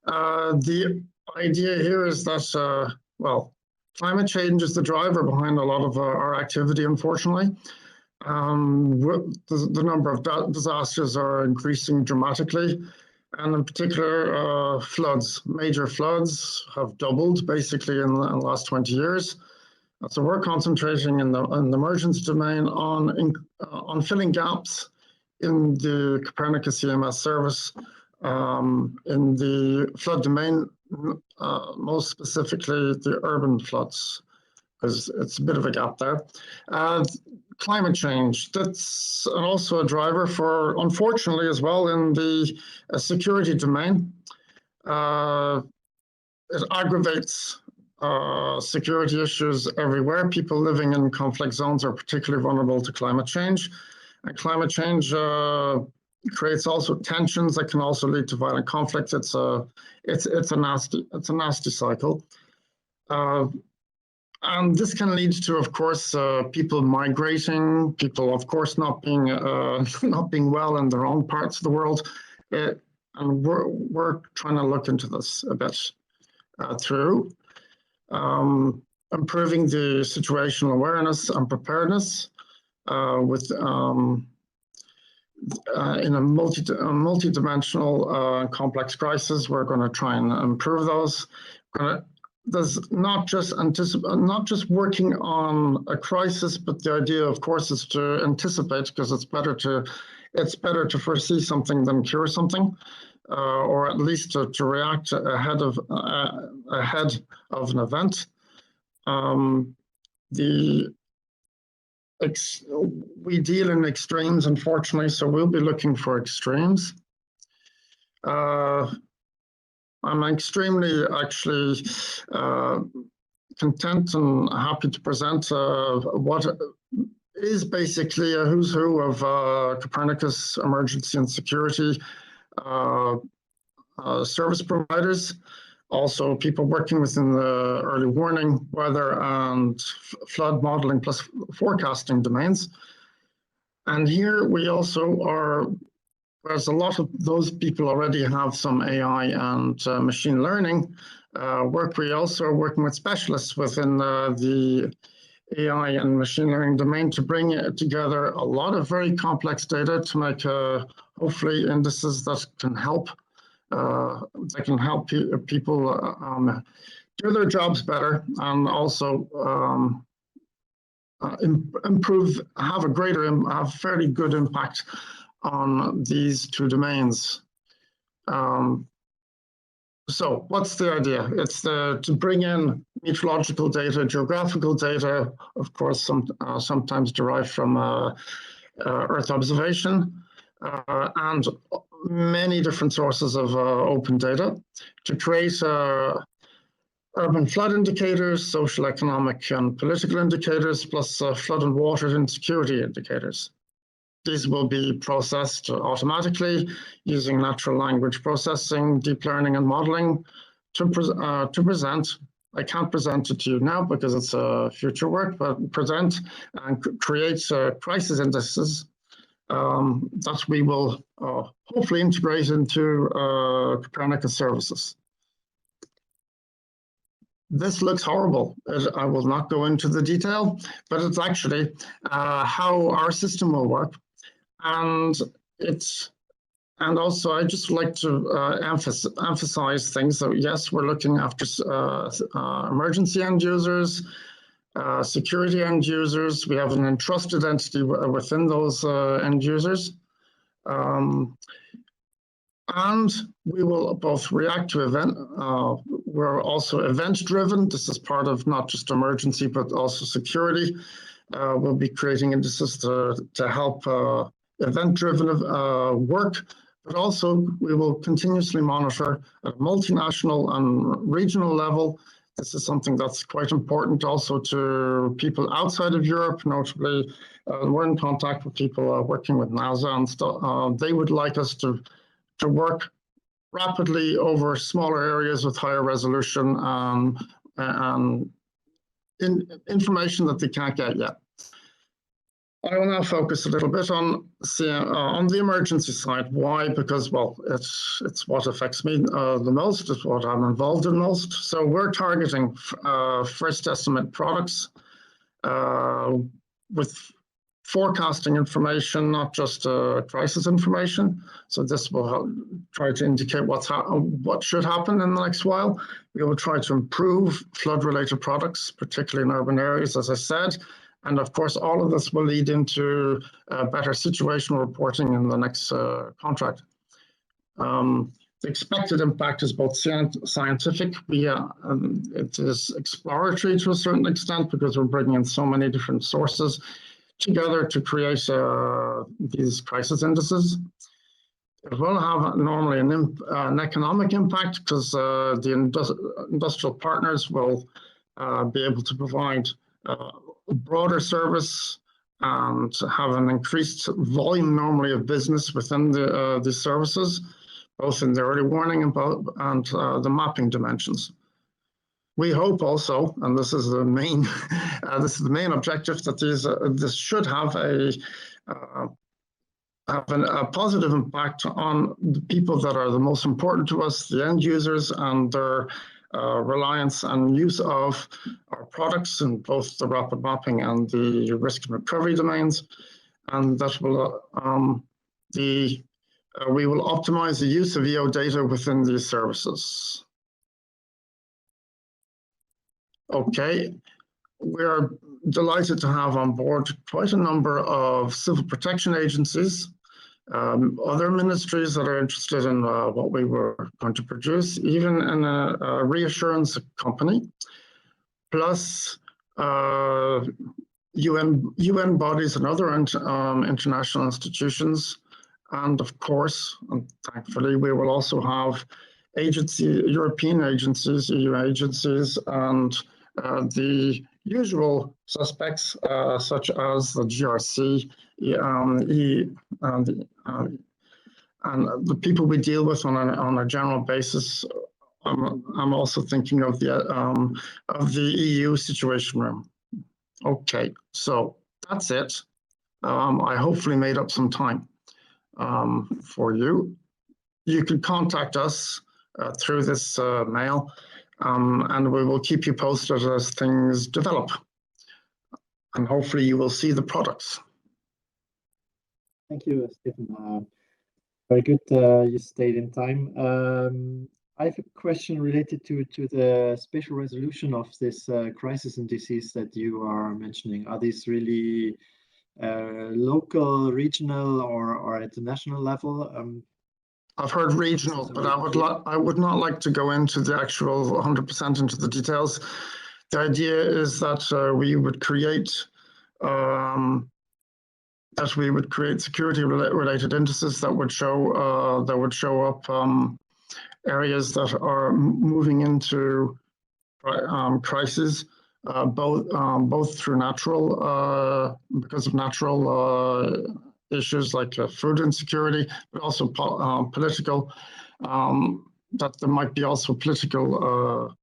The idea here is that, well, climate change is the driver behind a lot of our activity, unfortunately. The number of disasters are increasing dramatically, and in particular, floods. Major floods have doubled basically in the last 20 years. So we're concentrating in the emergency domain on filling gaps in the CopernicusEMS service in the flood domain, most specifically the urban floods, because it's a bit of a gap there. Climate change, that's also a driver for, unfortunately as well, in the security domain. It aggravates security issues everywhere. People living in conflict zones are particularly vulnerable to climate change. And climate change creates also tensions that can also lead to violent conflicts. It's a nasty cycle. And this can lead to, of course, people migrating, people, of course, not being well in their own parts of the world. And we're trying to look into this a bit through improving the situational awareness and preparedness with in a multi-dimensional complex crisis. We're going to try and improve those. There's not just working on a crisis, but the idea, of course, is to anticipate, because it's better to foresee something than cure something, or at least to react ahead of an event. We deal in extremes, unfortunately, so we'll be looking for extremes. I'm extremely actually content and happy to present what is basically a who's who of Copernicus emergency and security service providers. Also, people working within the early warning, weather, and flood modeling plus forecasting domains. And here we also are, whereas a lot of those people already have some AI and machine learning work, we also are working with specialists within the AI and machine learning domain to bring together a lot of very complex data to make hopefully indices that can help people do their jobs better, and also improve, have fairly good impact on these two domains. So what's the idea? It's to bring in meteorological data, geographical data, of course, sometimes derived from Earth observation, and many different sources of open data to create urban flood indicators, social, economic, and political indicators, plus flood and water insecurity indicators. These will be processed automatically using natural language processing, deep learning, and modeling to present. I can't present it to you now because it's future work, but present and create crisis indices that we will hopefully integrate into Copernicus services. This looks horrible. I will not go into the detail, but it's actually how our system will work. And also I just like to emphasize things. So yes, we're looking after emergency end users, security end users. We have an entrusted entity within those end users. And we will both react to event. We're also event-driven. This is part of not just emergency, but also security. We'll be creating indices to help event-driven work, but also we will continuously monitor at a multinational and regional level. This is something that's quite important also to people outside of Europe, notably. We're in contact with people working with NASA and stuff. They would like us to work rapidly over smaller areas with higher resolution and information that they can't get yet. I will now focus a little bit on the emergency side. Why? Because, well, it's what affects me the most. It's what I'm involved in most. So we're targeting first estimate products with forecasting information, not just crisis information. So this will help try to indicate what should happen in the next while. We will try to improve flood-related products, particularly in urban areas, as I said. And of course, all of this will lead into better situational reporting in the next contract. The expected impact is both scientific. It is exploratory to a certain extent because we're bringing in so many different sources together to create these crisis indices. It will have normally an economic impact because the industrial partners will be able to provide a broader service and have an increased volume normally of business within the services, both in the early warning and the mapping dimensions. We hope also, and this is the main objective, that this should have a positive impact on the people that are the most important to us, the end users, and their reliance and use of our products in both the rapid mapping and the risk and recovery domains, and that will we will optimize the use of EO data within these services. Okay, we are delighted to have on board quite a number of civil protection agencies, other ministries that are interested in what we were going to produce, even in a reassurance company, plus UN bodies and other international institutions. And of course, and thankfully, we will also have European agencies, EU agencies, and the usual suspects, such as the GRC, and the people we deal with on a general basis. I'm also thinking of the EU Situation Room. Okay, so that's it. I hopefully made up some time for you. You can contact us through this mail, and we will keep you posted as things develop. And hopefully you will see the products. Thank you, Stephen. Very good. You stayed in time. I have a question related to the spatial resolution of this crisis indices that you are mentioning. Are these really local, regional, or at the national level? I've heard regional, but I would not like to go into the actual 100% into the details. The idea is that we would create security-related indices that would show up areas that are moving into crisis, both through because of natural issues like food insecurity, but also political, that there might be also political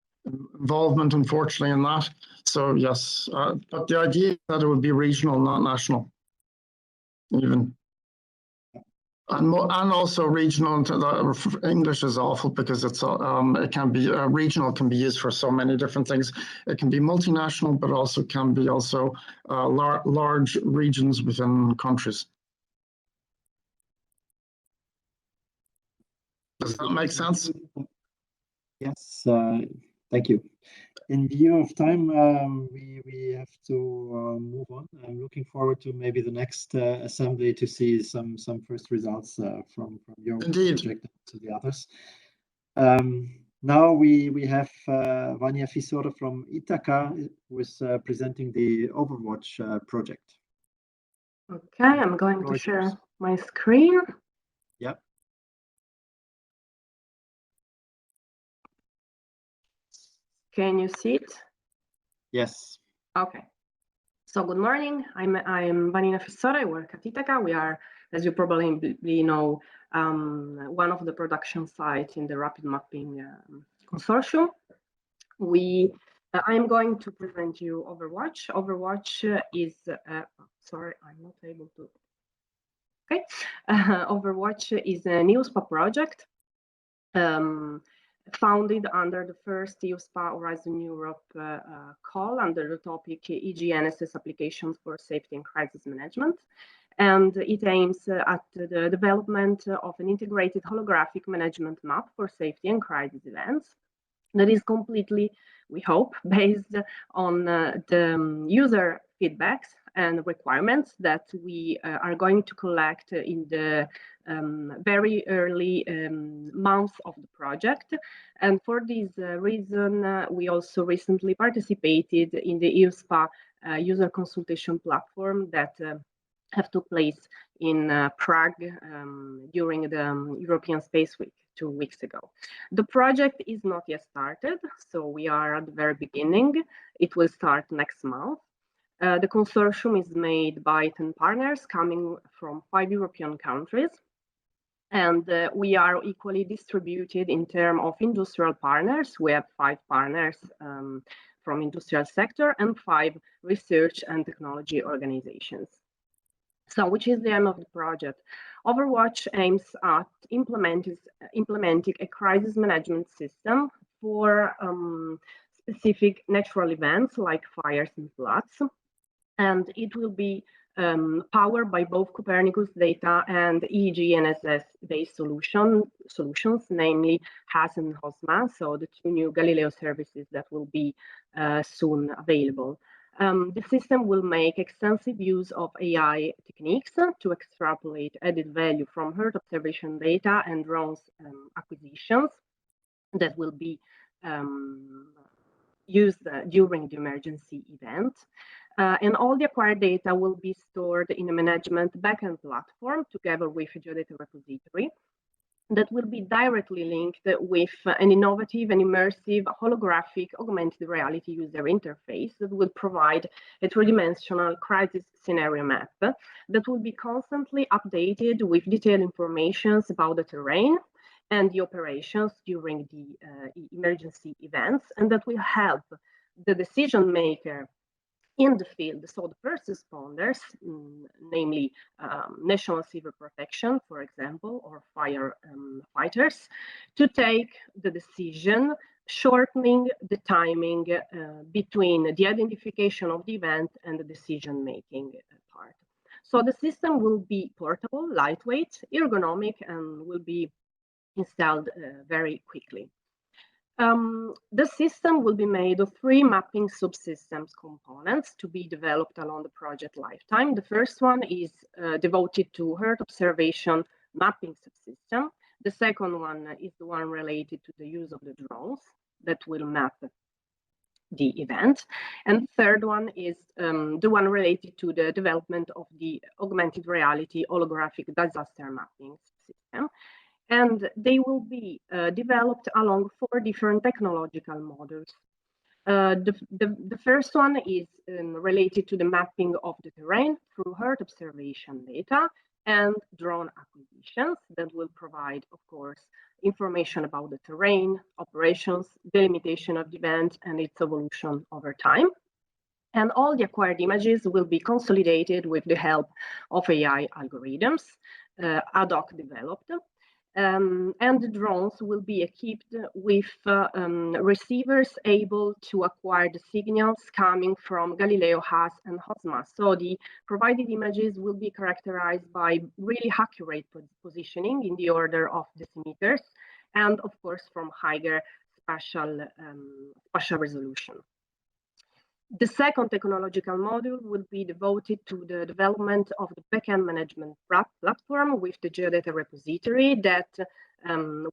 involvement, unfortunately, in that. So yes, but the idea is that it would be regional, not national, even. And also regional, English is awful because it can be, regional can be used for so many different things. It can be multinational, but also can be large regions within countries. Does that make sense? Yes, thank you. In view of time, we have to move on. I'm looking forward to maybe the next assembly to see some first results from your project to the others. Now we have Vania Fisora from Ithaca, who is presenting the OverWatch project. Okay, I'm going to share my screen. Yep. Can you see it? Yes. Okay. So good morning. I'm Vanina Fisora. I work at Ithaca. We are, as you probably know, one of the production sites in the rapid mapping consortium. I'm going to present you OverWatch. OverWatch is sorry, I'm not able to. Okay, OverWatch is a new SPA project. Founded under the first EU-SPA Horizon Europe call under the topic EGNSS applications for safety and crisis management. And it aims at the development of an integrated holographic management map for safety and crisis events that is completely, we hope, based on the user feedbacks and requirements that we are going to collect in the very early months of the project. And for this reason, we also recently participated in the EU-SPA user consultation platform that have took place in Prague during the European Space Week 2 weeks ago. The project is not yet started, so we are at the very beginning. It will start next month. The consortium is made by 10 partners coming from 5 European countries. And we are equally distributed in terms of industrial partners. We have 5 partners from industrial sector and 5 research and technology organizations. So which is the aim of the project? OverWatch aims at implementing a crisis management system for specific natural events like fires and floods. And it will be powered by both Copernicus data and EEG-NSS-based solutions, namely HAS and HOSMA, so the 2 new Galileo services that will be soon available. The system will make extensive use of AI techniques to extrapolate added value from Earth observation data and drones acquisitions that will be used during the emergency event. And all the acquired data will be stored in a management backend platform together with a geodata repository that will be directly linked with an innovative and immersive holographic augmented reality user interface that will provide a 3-dimensional crisis scenario map that will be constantly updated with detailed information about the terrain and the operations during the emergency events, and that will help the decision maker in the field, so the first responders, namely National Civil Protection, for example, or fire fighters, to take the decision, shortening the timing between the identification of the event and the decision-making part. So the system will be portable, lightweight, ergonomic, and will be installed very quickly. The system will be made of 3 mapping subsystems components to be developed along the project lifetime. The first one is devoted to Earth observation mapping subsystem. The second one is the one related to the use of the drones that will map the event. And the third one is the one related to the development of the augmented reality holographic disaster mapping system. And they will be developed along 4 different technological models. The first one is related to the mapping of the terrain through Earth observation data and drone acquisitions that will provide, of course, information about the terrain, operations, delimitation of the event, and its evolution over time. And all the acquired images will be consolidated with the help of AI algorithms, ad hoc developed. And the drones will be equipped with receivers able to acquire the signals coming from Galileo, HAS, and HOSMA. So the provided images will be characterized by really accurate positioning in the order of decimeters, and of course from higher spatial resolution. The second technological module will be devoted to the development of the backend management platform with the geodata repository that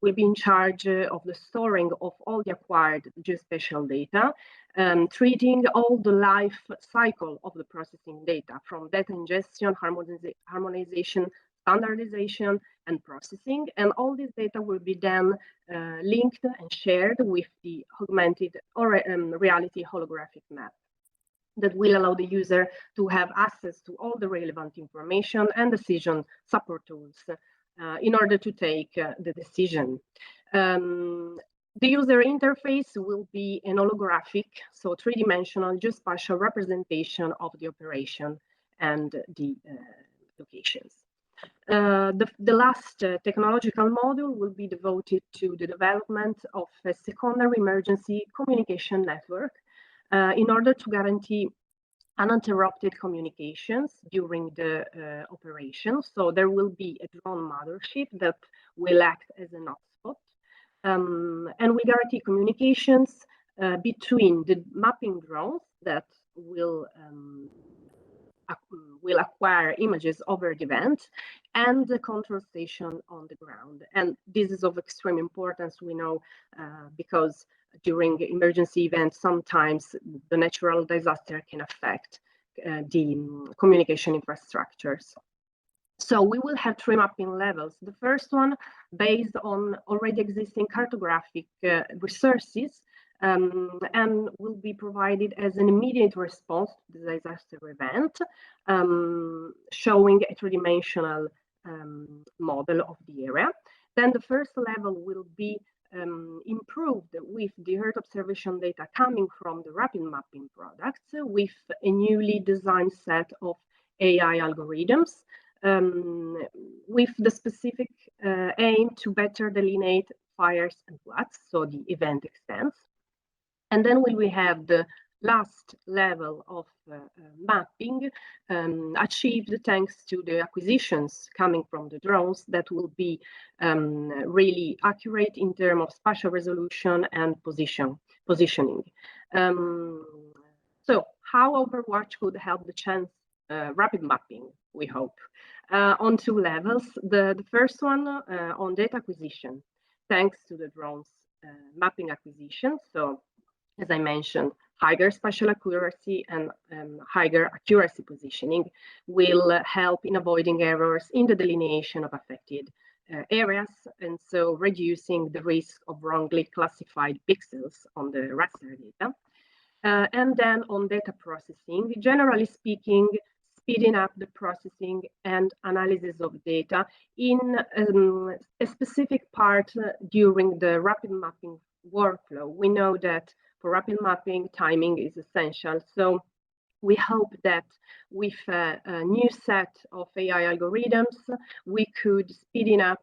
will be in charge of the storing of all the acquired geospatial data, treating all the life cycle of the processing data from data ingestion, harmonization, standardization, and processing. And all this data will be then linked and shared with the augmented or reality holographic map that will allow the user to have access to all the relevant information and decision support tools in order to take the decision. The user interface will be an holographic, so 3-dimensional geospatial representation of the operation and the locations. The last technological module will be devoted to the development of a secondary emergency communication network in order to guarantee uninterrupted communications during the operation. So there will be a drone mothership that will act as an hotspot, and we guarantee communications between the mapping drones that will acquire images over the event and the control station on the ground. And this is of extreme importance, we know, because during emergency events, sometimes the natural disaster can affect the communication infrastructures. So we will have three mapping levels. The first one based on already existing cartographic resources and will be provided as an immediate response to the disaster event, showing a three-dimensional model of the area. Then the first level will be improved with the Earth observation data coming from the rapid mapping products with a newly designed set of AI algorithms with the specific aim to better delineate fires and floods, so the event extents. And then when we have the last level of mapping achieved thanks to the acquisitions coming from the drones that will be really accurate in terms of spatial resolution and positioning. So how OverWatch could help the chance rapid mapping, we hope, on two levels. The first one on data acquisition, thanks to the drones mapping acquisition. So as I mentioned, higher spatial accuracy and higher accuracy positioning will help in avoiding errors in the delineation of affected areas, and so reducing the risk of wrongly classified pixels on the raster data. And then on data processing, generally speaking, speeding up the processing and analysis of data in a specific part during the rapid mapping workflow. We know that for rapid mapping, timing is essential. So we hope that with a new set of AI algorithms, we could speeding up,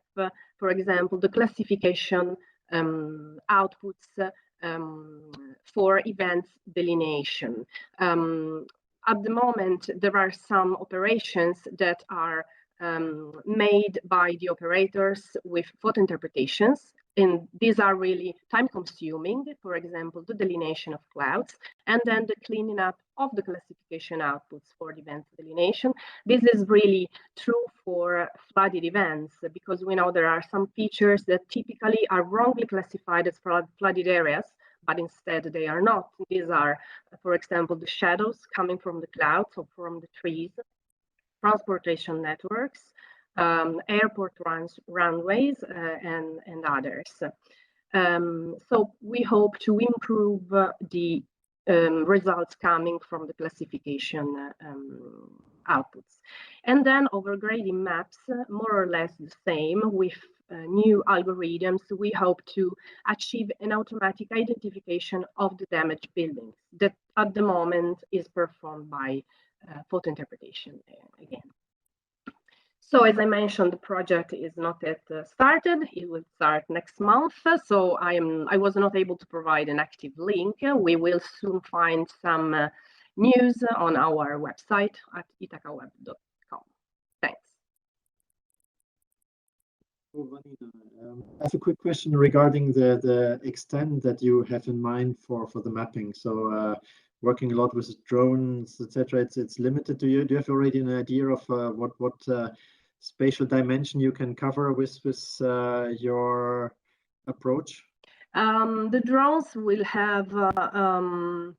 for example, the classification outputs for events delineation. At the moment, there are some operations that are made by the operators with photo interpretations, and these are really time-consuming, for example, the delineation of clouds, and then the cleaning up of the classification outputs for the event delineation. This is really true for flooded events, because we know there are some features that typically are wrongly classified as flooded areas, but instead they are not. These are, for example, the shadows coming from the clouds or from the trees, transportation networks, airport runways, and others. So we hope to improve the results coming from the classification outputs. And then overgrading maps, more or less the same with new algorithms. We hope to achieve an automatic identification of the damaged buildings that at the moment is performed by photo interpretation again. So as I mentioned, the project is not yet started. It will start next month. So I was not able to provide an active link. We will soon find some news on our website at ithacaweb.com. Thanks. I have a quick question regarding the extent that you have in mind for the mapping. So working a lot with drones, etc. It's limited to you. Do you have already an idea of what spatial dimension you can cover with your approach? The drones will have a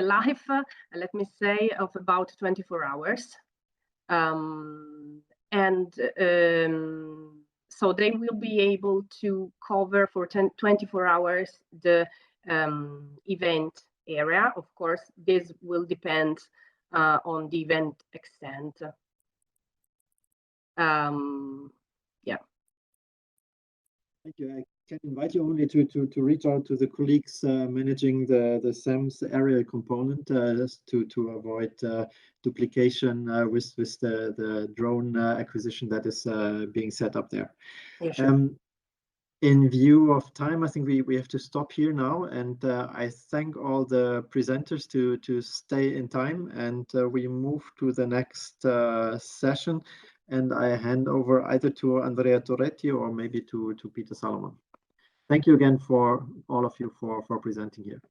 life, let me say, of about 24 hours. So they will be able to cover for 24 hours the event area. Of course, this will depend on the event extent. Yeah. Thank you. I can invite you only to reach out to the colleagues managing the CEMS aerial component to avoid duplication with the drone acquisition that is being set up there. Yeah, sure. In view of time, I think we have to stop here now, and I thank all the presenters to stay in time, and we move to the next session, and I hand over either to Andrea Torretti or maybe to Peter Salomon. Thank you again for all of you for presenting here.